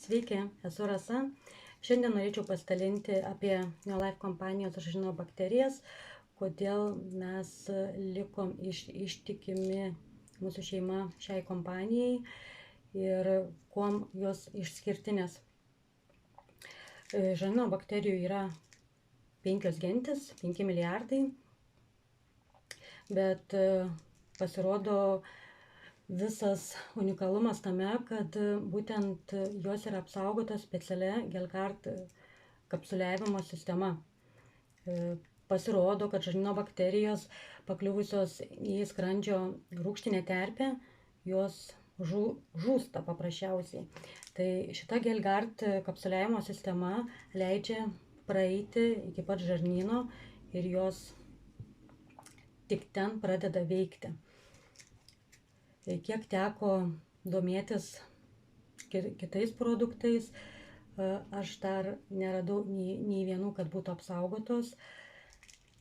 Sveiki, esu Rasa. Šiandien norėčiau pasidalinti apie Neolife kompanijos žarnyno-bakterijas, kodėl mes likom ištikimi mūsų šeima šiai kompanijai ir kuom jos išskirtinės. Žarnyno-bakterijų yra 5 gentis, 5 milijardai, bet pasirodo visas unikalumas tame, kad būtent jos yra apsaugotos specialia Gelgard kapsuliavimo sistema. Pasirodo, kad žarnyno bakterijos pakliuvusios į skrandžio rūgštinę terpę, jos žūsta paprasčiausiai. Tai šita Gelgard kapsuliavimo sistema leidžia praeiti iki pat žarnyno ir jos tik ten pradeda veikti. Kiek teko domėtis kitais produktais, aš dar neradau nei vienų, kad būtų apsaugotos.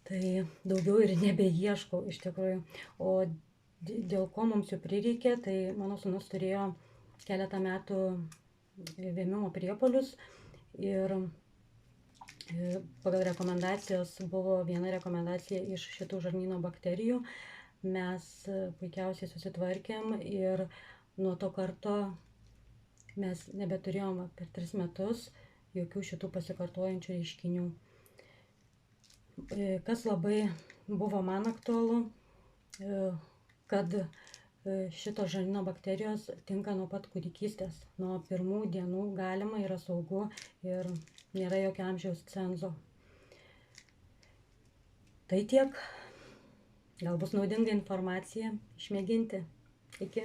Tai daugiau ir nebeieškau iš tikrųjų. O dėl ko mums jų prireikė, tai mano sūnus turėjo keletą metų vėmimo priepuolius ir pagal rekomendacijas buvo viena rekomendacija iš šitų žarnyno bakterijų. Mes puikiausiai susitvarkėm ir nuo to karto mes nebeturėjom per 3 metus jokių šitų pasikartojančių reiškinių. Kas labai buvo man aktualu, kad šitos žarnyno bakterijos tinka nuo pat kūdikystės. Nuo pirmų dienų galima, yra saugu ir nėra jokio amžiaus cenzo. Tai tiek. Gal bus naudinga informacija išmėginti. Iki.